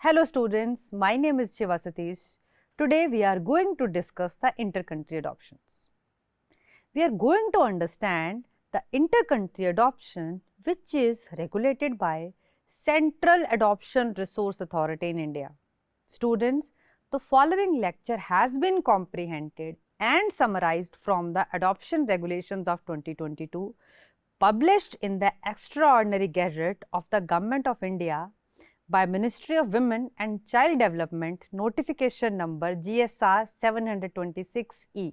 Hello students, my name is Shiva Satish. Today we are going to discuss the inter-country adoptions. We are going to understand the inter-country adoption which is regulated by Central Adoption Resource Authority in India. Students, the following lecture has been comprehended and summarized from the Adoption Regulations of 2022 published in the Extraordinary Gazette of the Government of India by Ministry of Women and Child Development Notification Number GSR 726E.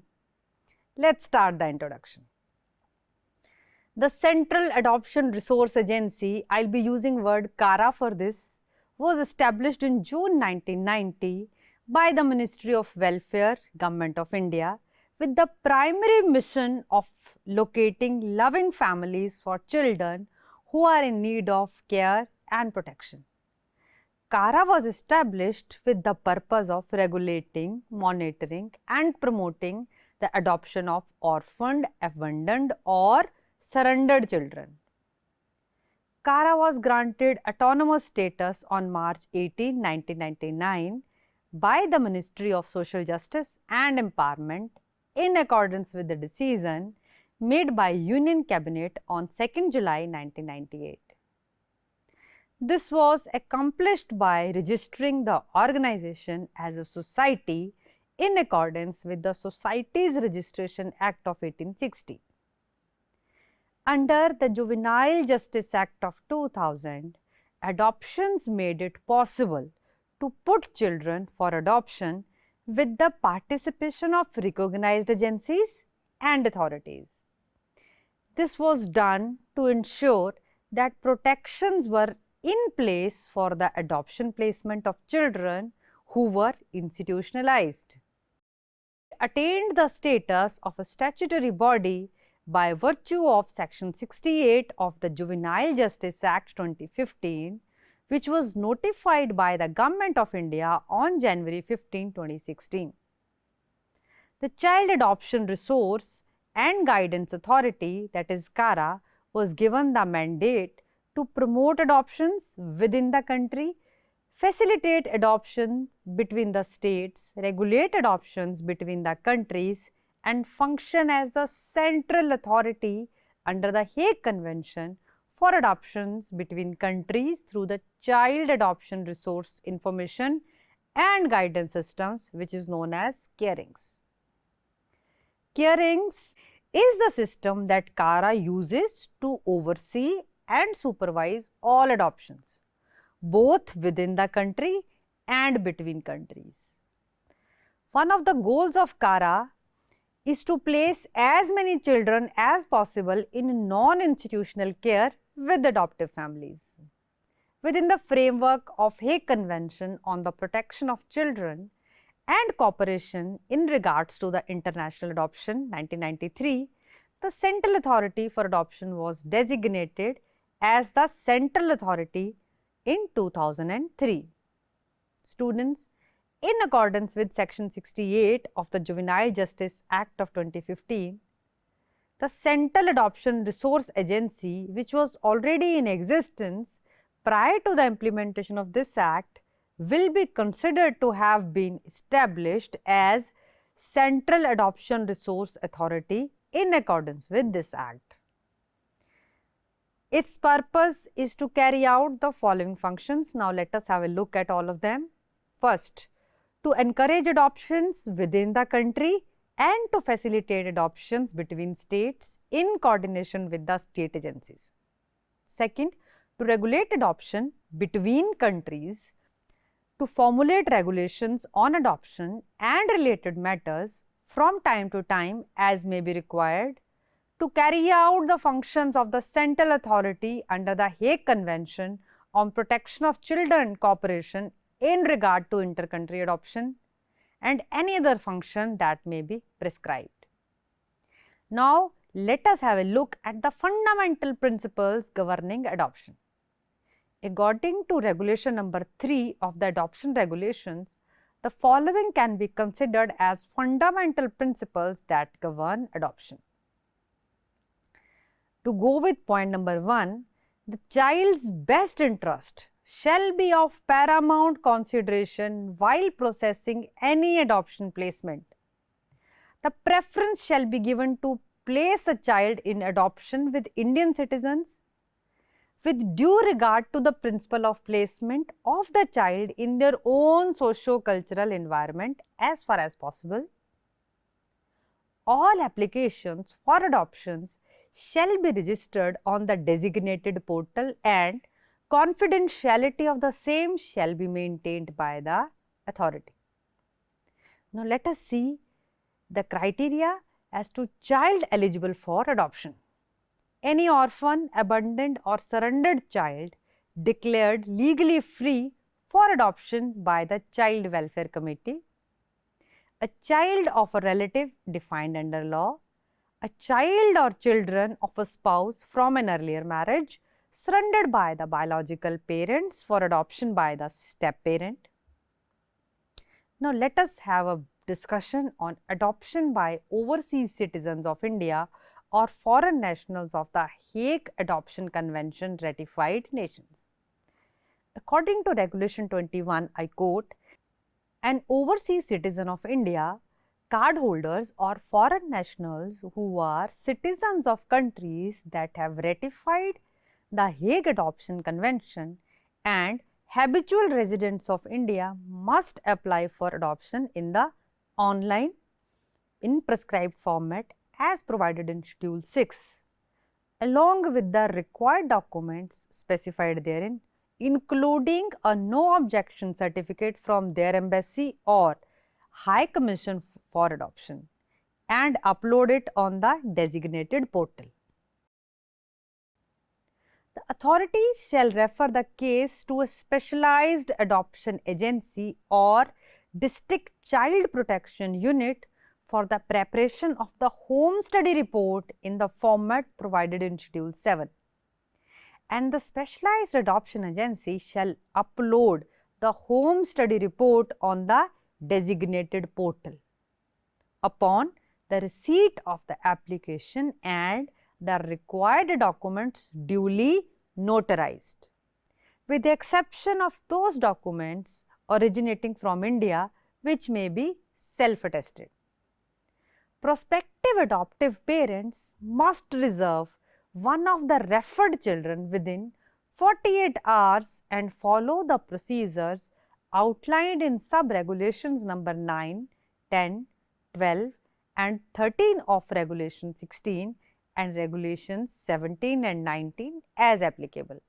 Let's start the introduction. The Central Adoption Resource Agency, I'll be using word CARA for this, was established in June 1990 by the Ministry of Welfare, Government of India, with the primary mission of locating loving families for children who are in need of care and protection. CARA was established with the purpose of regulating, monitoring and promoting the adoption of orphaned, abandoned or surrendered children. CARA was granted autonomous status on March 18, 1999 by the Ministry of Social Justice and Empowerment in accordance with the decision made by Union Cabinet on 2nd July 1998. This was accomplished by registering the organization as a society in accordance with the Societies Registration Act of 1860. Under the Juvenile Justice Act of 2000, adoptions made it possible to put children for adoption with the participation of recognized agencies and authorities. This was done to ensure that protections were in place for the adoption placement of children who were institutionalized. It attained the status of a statutory body by virtue of Section 68 of the Juvenile Justice Act 2015, which was notified by the Government of India on January 15, 2016. The Child Adoption Resource and Guidance Authority, that is CARA, was given the mandate to promote adoptions within the country, facilitate adoption between the states, regulate adoptions between the countries, and function as the central authority under the Hague Convention for adoptions between countries through the Child Adoption Resource Information and Guidance Systems, which is known as CARINGS. CARINGS is the system that CARA uses to oversee and supervise all adoptions, both within the country and between countries. One of the goals of CARA is to place as many children as possible in non-institutional care with adoptive families. Within the framework of Hague Convention on the Protection of Children and Cooperation in regards to the International Adoption 1993, the Central Authority for Adoption was designated as the Central Authority in 2003. Students, in accordance with Section 68 of the Juvenile Justice Act of 2015, the Central Adoption Resource Agency, which was already in existence prior to the implementation of this Act, will be considered to have been established as Central Adoption Resource Authority in accordance with this Act. Its purpose is to carry out the following functions. Now, let us have a look at all of them. First, to encourage adoptions within the country and to facilitate adoptions between states in coordination with the state agencies. Second, to regulate adoption between countries, to formulate regulations on adoption and related matters from time to time as may be required, to carry out the functions of the Central Authority under the Hague Convention on Protection of Children Cooperation in regard to inter-country adoption, and any other function that may be prescribed. Now, let us have a look at the fundamental principles governing adoption. According to Regulation number 3 of the Adoption Regulations, the following can be considered as fundamental principles that govern adoption. To go with point number 1, the child's best interest shall be of paramount consideration while processing any adoption placement. The preference shall be given to place a child in adoption with Indian citizens with due regard to the principle of placement of the child in their own socio-cultural environment as far as possible. All applications for adoptions shall be registered on the designated portal and confidentiality of the same shall be maintained by the authority. Now, let us see the criteria as to child eligible for adoption. Any orphan, abandoned or surrendered child declared legally free for adoption by the Child Welfare Committee, a child of a relative defined under law, a child or children of a spouse from an earlier marriage surrendered by the biological parents for adoption by the step parent. Now, let us have a discussion on adoption by overseas citizens of India or foreign nationals of the Hague Adoption Convention ratified nations. According to Regulation 21, I quote, an overseas citizen of India, cardholders or foreign nationals who are citizens of countries that have ratified the Hague Adoption Convention and habitual residents of India must apply for adoption in the online in prescribed format as provided in Schedule 6, along with the required documents specified therein, including a no objection certificate from their embassy or High Commission for adoption, and upload it on the designated portal. The authority shall refer the case to a specialized adoption agency or district child protection unit for the preparation of the home study report in the format provided in Schedule 7. And the specialized adoption agency shall upload the home study report on the designated portal upon the receipt of the application and the required documents duly notarized, with the exception of those documents originating from India which may be self-attested. Prospective adoptive parents must reserve one of the referred children within 48 hours and follow the procedures outlined in sub-regulations number 9, 10, 12 and 13 of Regulation 16 and Regulations 17 and 19 as applicable.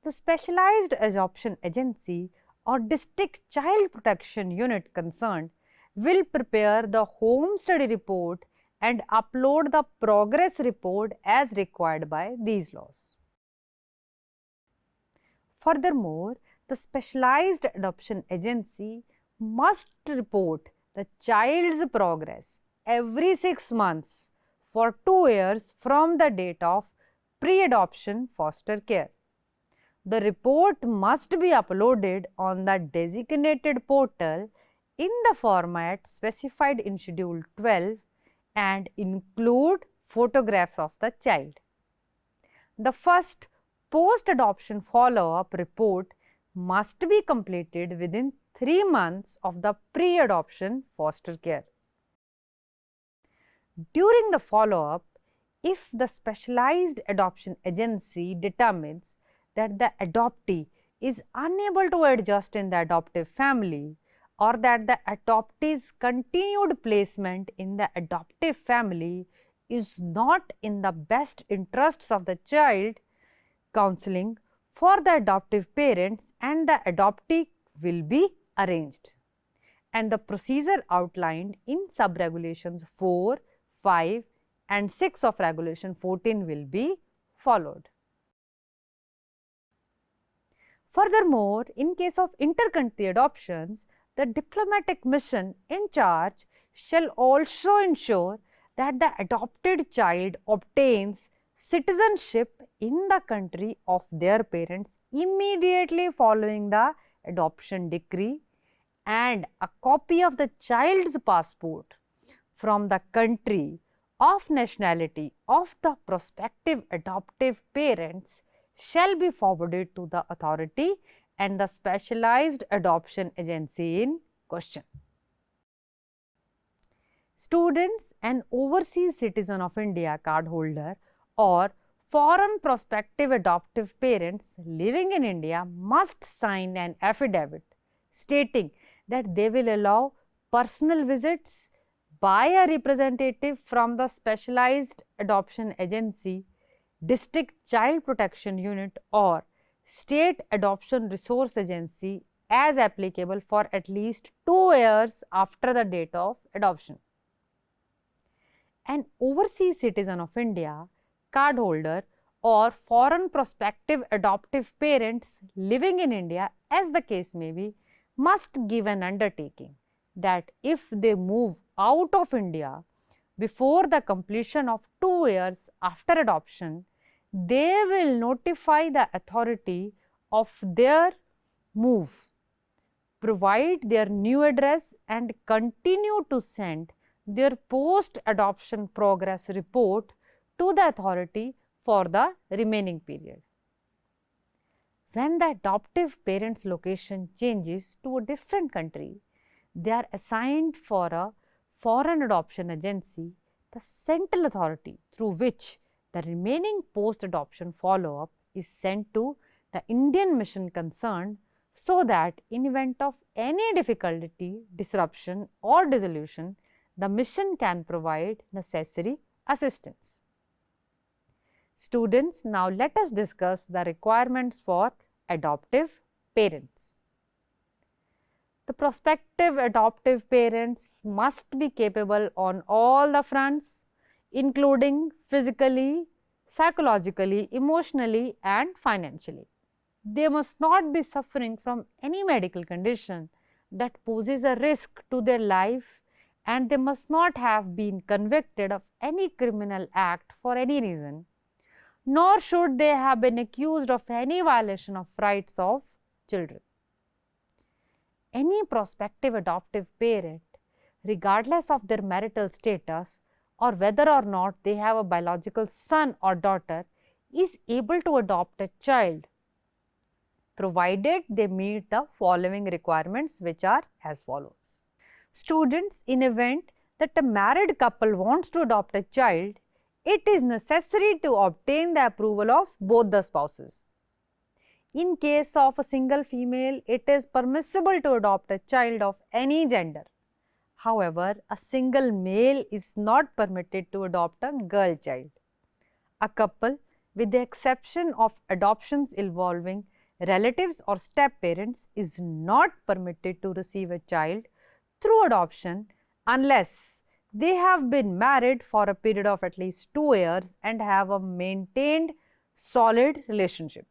The specialized adoption agency or district child protection unit concerned will prepare the home study report and upload the progress report as required by these laws. Furthermore, the specialized adoption agency must report the child's progress every 6 months for 2 years from the date of pre-adoption foster care. The report must be uploaded on the designated portal in the format specified in Schedule 12 and include photographs of the child. The first post-adoption follow-up report must be completed within 3 months of the pre-adoption foster care. During the follow-up, if the specialized adoption agency determines that the adoptee is unable to adjust in the adoptive family or that the adoptee's continued placement in the adoptive family is not in the best interests of the child, counseling for the adoptive parents and the adoptee will be arranged, and the procedure outlined in sub-regulations 4, 5 and 6 of Regulation 14 will be followed. Furthermore, in case of inter-country adoptions, the diplomatic mission in charge shall also ensure that the adopted child obtains citizenship in the country of their parents immediately following the adoption decree, and a copy of the child's passport from the country of nationality of the prospective adoptive parents shall be forwarded to the authority and the specialized adoption agency in question. Students, an overseas citizen of India cardholder or foreign prospective adoptive parents living in India must sign an affidavit stating that they will allow personal visits by a representative from the specialized adoption agency, district child protection unit or state adoption resource agency as applicable for at least 2 years after the date of adoption. An overseas citizen of India, cardholder or foreign prospective adoptive parents living in India, as the case may be, must give an undertaking that if they move out of India before the completion of 2 years after adoption, they will notify the authority of their move, provide their new address and continue to send their post-adoption progress report to the authority for the remaining period. When the adoptive parent's location changes to a different country, they are assigned for a foreign adoption agency, the central authority through which the remaining post-adoption follow-up is sent to the Indian mission concerned, so that in event of any difficulty, disruption or dissolution, the mission can provide necessary assistance. Students, now let us discuss the requirements for adoptive parents. The prospective adoptive parents must be capable on all the fronts, including physically, psychologically, emotionally and financially. They must not be suffering from any medical condition that poses a risk to their life, and they must not have been convicted of any criminal act for any reason, nor should they have been accused of any violation of rights of children. Any prospective adoptive parent, regardless of their marital status or whether or not they have a biological son or daughter, is able to adopt a child, provided they meet the following requirements, which are as follows. Students, in event that a married couple wants to adopt a child, it is necessary to obtain the approval of both the spouses. In case of a single female, it is permissible to adopt a child of any gender. However, a single male is not permitted to adopt a girl child. A couple, with the exception of adoptions involving relatives or step-parents, is not permitted to receive a child through adoption unless they have been married for a period of at least 2 years and have a maintained solid relationship.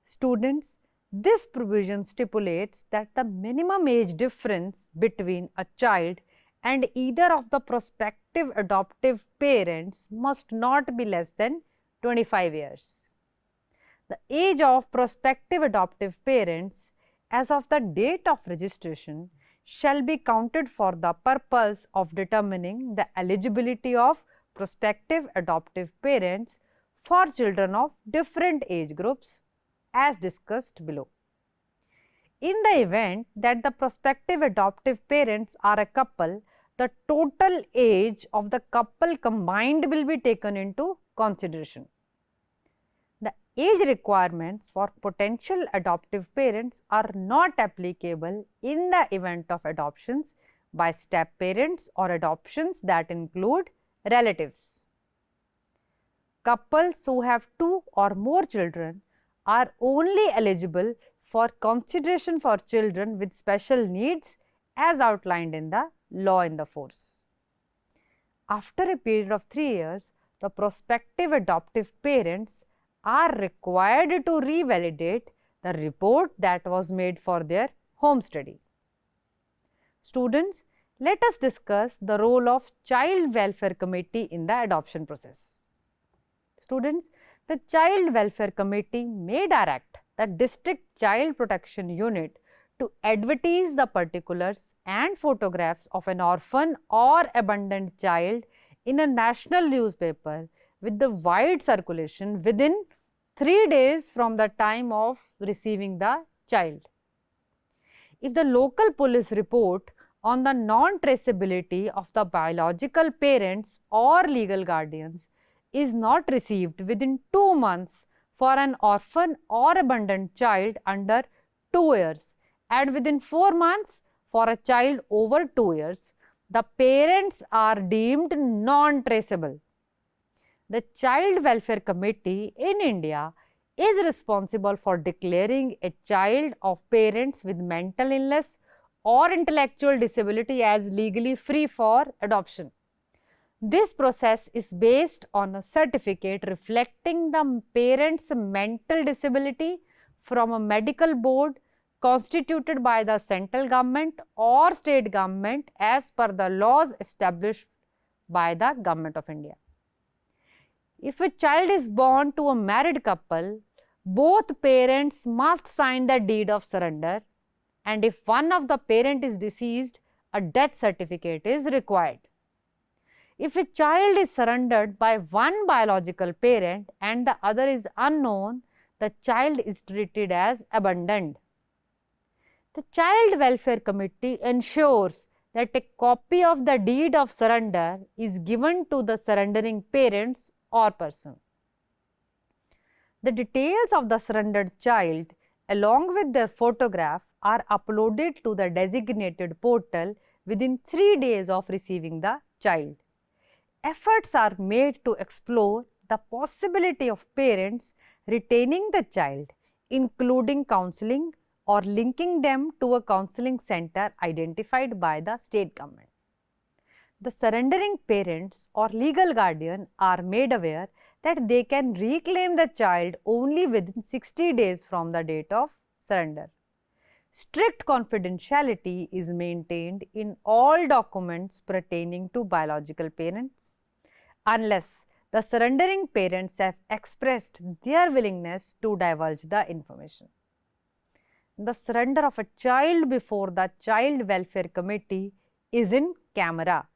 Students, this provision stipulates that the minimum age difference between a child and either of the prospective adoptive parents must not be less than 25 years. The age of prospective adoptive parents as of the date of registration shall be counted for the purpose of determining the eligibility of prospective adoptive parents for children of different age groups as discussed below. In the event that the prospective adoptive parents are a couple, the total age of the couple combined will be taken into consideration. The age requirements for potential adoptive parents are not applicable in the event of adoptions by step parents or adoptions that include relatives. Couples who have 2 or more children are only eligible for consideration for children with special needs as outlined in the law in the force. After a period of 3 years, the prospective adoptive parents are required to revalidate the report that was made for their home study. Students, let us discuss the role of Child Welfare Committee in the adoption process. Students, the Child Welfare Committee may direct the District Child Protection Unit to advertise the particulars and photographs of an orphan or abandoned child in a national newspaper with the wide circulation within 3 days from the time of receiving the child. If the local police report on the non-traceability of the biological parents or legal guardians is not received within 2 months for an orphan or abandoned child under 2 years and within 4 months for a child over 2 years, the parents are deemed non-traceable. The Child Welfare Committee in India is responsible for declaring a child of parents with mental illness or intellectual disability as legally free for adoption. This process is based on a certificate reflecting the parent's mental disability from a medical board constituted by the central government or state government as per the laws established by the Government of India. If a child is born to a married couple, both parents must sign the deed of surrender, and if one of the parent is deceased, a death certificate is required. If a child is surrendered by one biological parent and the other is unknown, the child is treated as abandoned. The Child Welfare Committee ensures that a copy of the deed of surrender is given to the surrendering parents or person. The details of the surrendered child along with their photograph are uploaded to the designated portal within 3 days of receiving the child. Efforts are made to explore the possibility of parents retaining the child, including counseling or linking them to a counseling center identified by the state government. The surrendering parents or legal guardian are made aware that they can reclaim the child only within 60 days from the date of surrender. Strict confidentiality is maintained in all documents pertaining to biological parents, unless the surrendering parents have expressed their willingness to divulge the information. The surrender of a child before the Child Welfare Committee is in camera,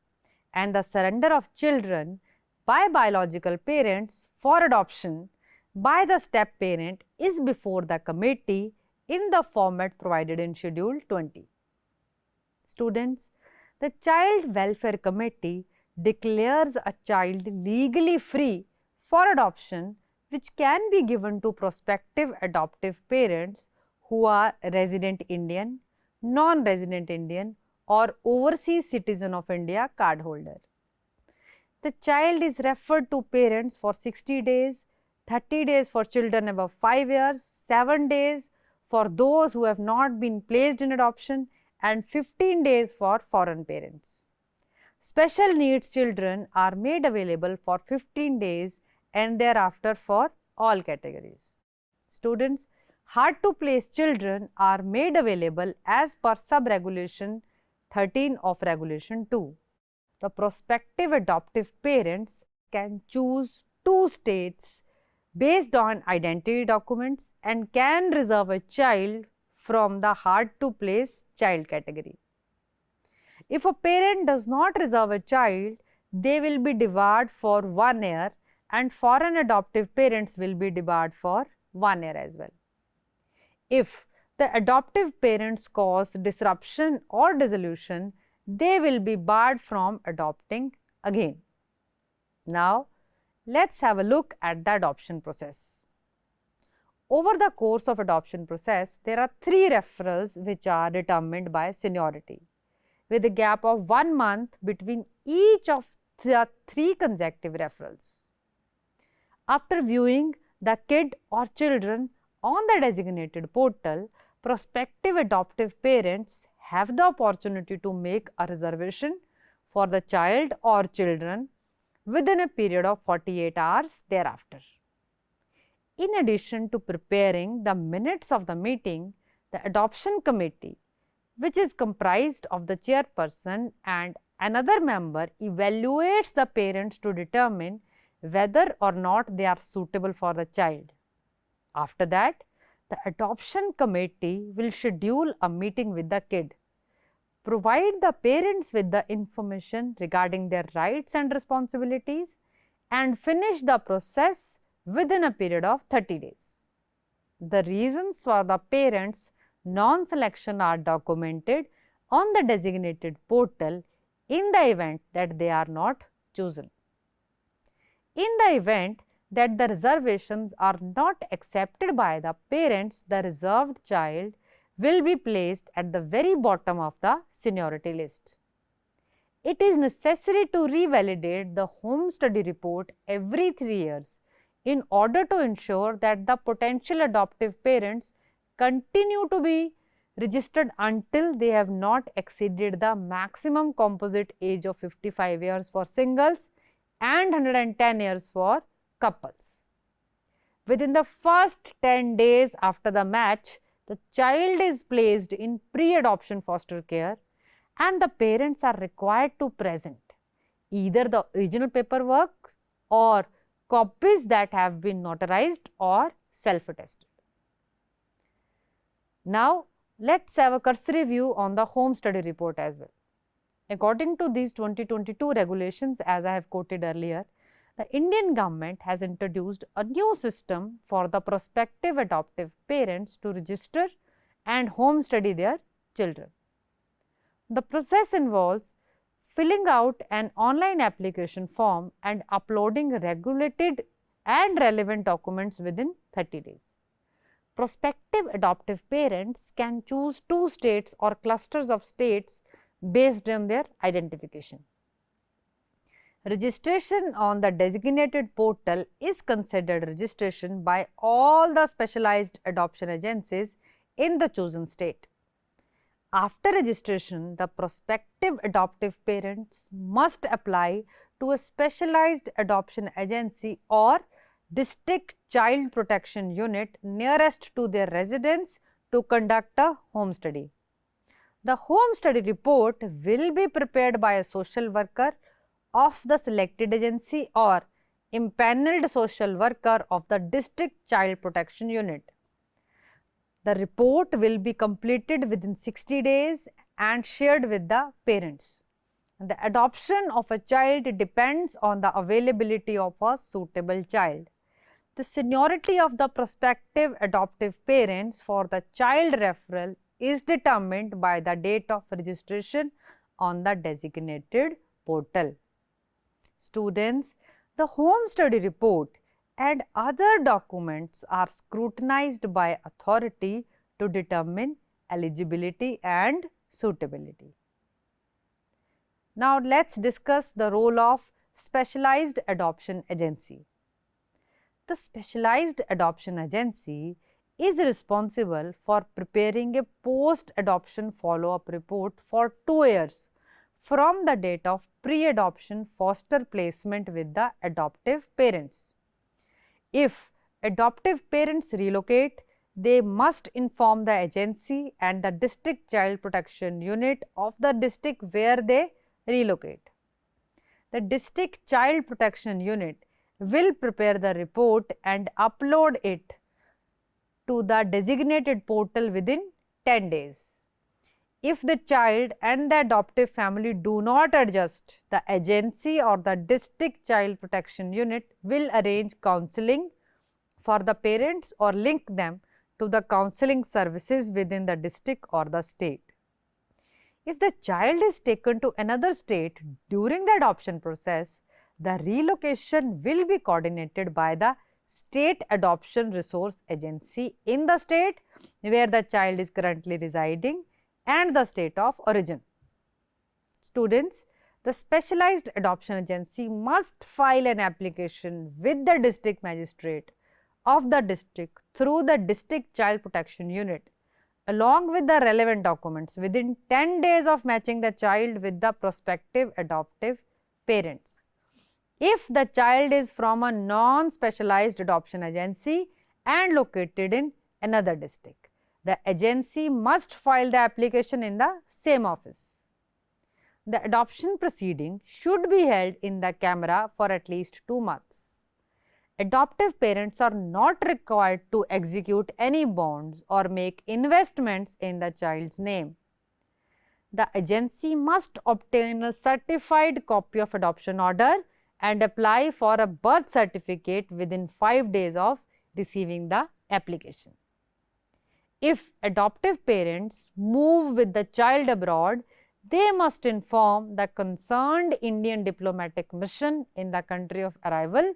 and the surrender of children by biological parents for adoption by the step parent is before the committee in the format provided in Schedule 20. Students, the Child Welfare Committee declares a child legally free for adoption, which can be given to prospective adoptive parents who are resident Indian, non-resident Indian or overseas citizen of India card holder. The child is referred to parents for 60 days, 30 days for children above 5 years, 7 days for those who have not been placed in adoption and 15 days for foreign parents. Special needs children are made available for 15 days and thereafter for all categories. Students, hard to place children are made available as per sub-regulation 13 of regulation 2. The prospective adoptive parents can choose 2 states based on identity documents and can reserve a child from the hard to place child category. If a parent does not reserve a child, they will be debarred for 1 year and foreign adoptive parents will be debarred for 1 year as well. If the adoptive parents cause disruption or dissolution, they will be barred from adopting again. Now, let's have a look at the adoption process. Over the course of adoption process, there are 3 referrals which are determined by seniority, with a gap of 1 month between each of the 3 consecutive referrals. After viewing the kid or children on the designated portal, prospective adoptive parents have the opportunity to make a reservation for the child or children within a period of 48 hours thereafter. In addition to preparing the minutes of the meeting, the adoption committee, which is comprised of the chairperson and another member, evaluates the parents to determine whether or not they are suitable for the child. After that, the adoption committee will schedule a meeting with the kid, provide the parents with the information regarding their rights and responsibilities, and finish the process within a period of 30 days. The reasons for the parents' non-selection are documented on the designated portal in the event that they are not chosen. In the event that the reservations are not accepted by the parents, the reserved child will be placed at the very bottom of the seniority list. It is necessary to revalidate the home study report every 3 years in order to ensure that the potential adoptive parents continue to be registered until they have not exceeded the maximum composite age of 55 years for singles and 110 years for couples. Within the first 10 days after the match, the child is placed in pre-adoption foster care and the parents are required to present either the original paperwork or copies that have been notarized or self-attested. Now, let's have a cursory view on the home study report as well. According to these 2022 regulations, as I have quoted earlier, the Indian government has introduced a new system for the prospective adoptive parents to register and home study their children. The process involves filling out an online application form and uploading regulated and relevant documents within 30 days. Prospective adoptive parents can choose 2 states or clusters of states based on their identification. Registration on the designated portal is considered registration by all the specialized adoption agencies in the chosen state. After registration, the prospective adoptive parents must apply to a specialized adoption agency or district child protection unit nearest to their residence to conduct a home study. The home study report will be prepared by a social worker of the selected agency or impaneled social worker of the district child protection unit. The report will be completed within 60 days and shared with the parents. The adoption of a child depends on the availability of a suitable child. The seniority of the prospective adoptive parents for the child referral is determined by the date of registration on the designated portal. Students, the home study report and other documents are scrutinized by authority to determine eligibility and suitability. Now, let's discuss the role of specialized adoption agency. The specialized adoption agency is responsible for preparing a post-adoption follow-up report for 2 years from the date of pre-adoption foster placement with the adoptive parents. If adoptive parents relocate, they must inform the agency and the district child protection unit of the district where they relocate. The district child protection unit will prepare the report and upload it to the designated portal within 10 days. If the child and the adoptive family do not adjust, the agency or the district child protection unit will arrange counseling for the parents or link them to the counseling services within the district or the state. If the child is taken to another state during the adoption process, the relocation will be coordinated by the state adoption resource agency in the state where the child is currently residing and the state of origin. Students, the specialized adoption agency must file an application with the district magistrate of the district through the district child protection unit along with the relevant documents within 10 days of matching the child with the prospective adoptive parents. If the child is from a non-specialized adoption agency and located in another district, the agency must file the application in the same office. The adoption proceeding should be held in the camera for at least 2 months. Adoptive parents are not required to execute any bonds or make investments in the child's name. The agency must obtain a certified copy of adoption order and apply for a birth certificate within 5 days of receiving the application. If adoptive parents move with the child abroad, they must inform the concerned Indian diplomatic mission in the country of arrival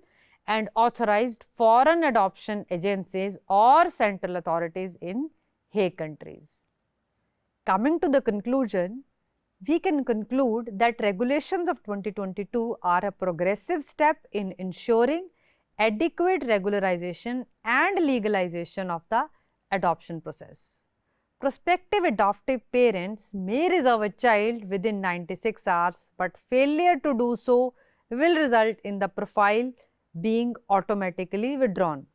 and authorized foreign adoption agencies or central authorities in Hague countries. Coming to the conclusion, we can conclude that regulations of 2022 are a progressive step in ensuring adequate regularization and legalization of the adoption process. Prospective adoptive parents may reserve a child within 96 hours, but failure to do so will result in the profile being automatically withdrawn.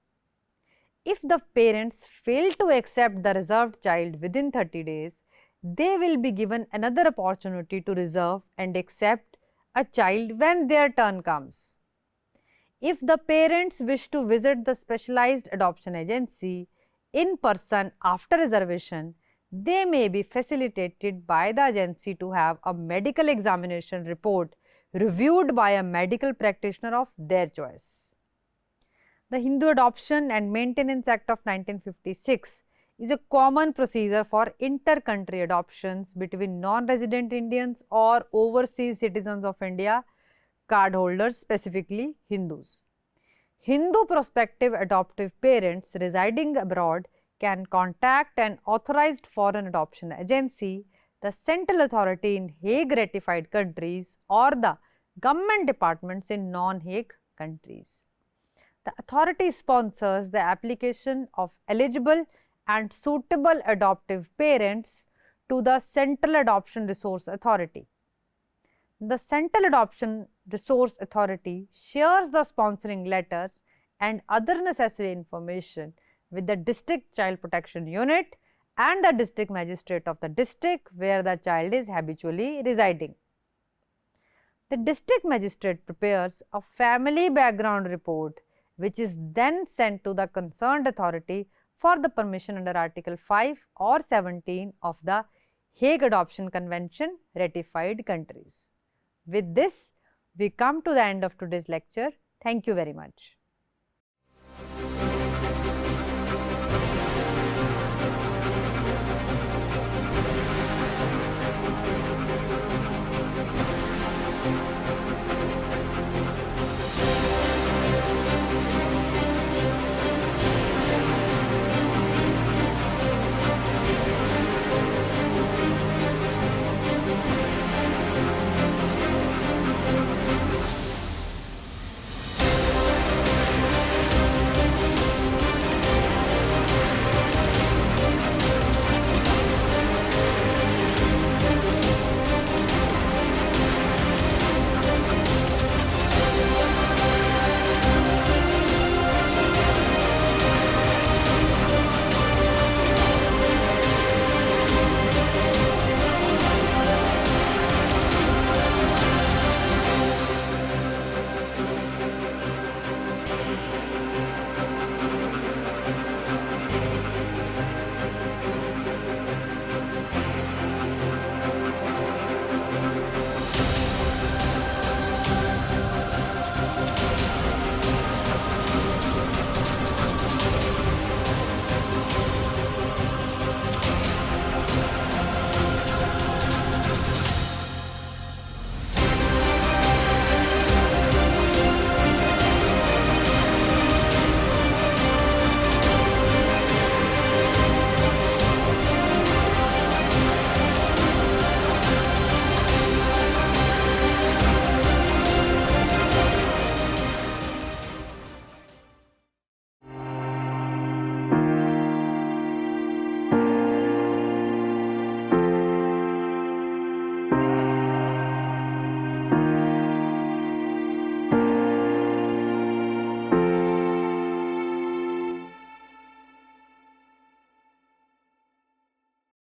If the parents fail to accept the reserved child within 30 days, they will be given another opportunity to reserve and accept a child when their turn comes. If the parents wish to visit the specialized adoption agency in person after reservation, they may be facilitated by the agency to have a medical examination report reviewed by a medical practitioner of their choice. The Hindu Adoption and Maintenance Act of 1956 is a common procedure for inter-country adoptions between non-resident Indians or overseas citizens of India, cardholders, specifically Hindus. Hindu prospective adoptive parents residing abroad can contact an authorized foreign adoption agency, the central authority in Hague ratified countries, or the government departments in non-Hague countries. The authority sponsors the application of eligible and suitable adoptive parents to the Central Adoption Resource Authority. The Central Adoption Resource Authority shares the sponsoring letters and other necessary information with the District Child Protection Unit and the District Magistrate of the district where the child is habitually residing. The District Magistrate prepares a family background report which is then sent to the concerned authority for the permission under Article 5 or 17 of the Hague Adoption Convention ratified countries. With this, we come to the end of today's lecture. Thank you very much.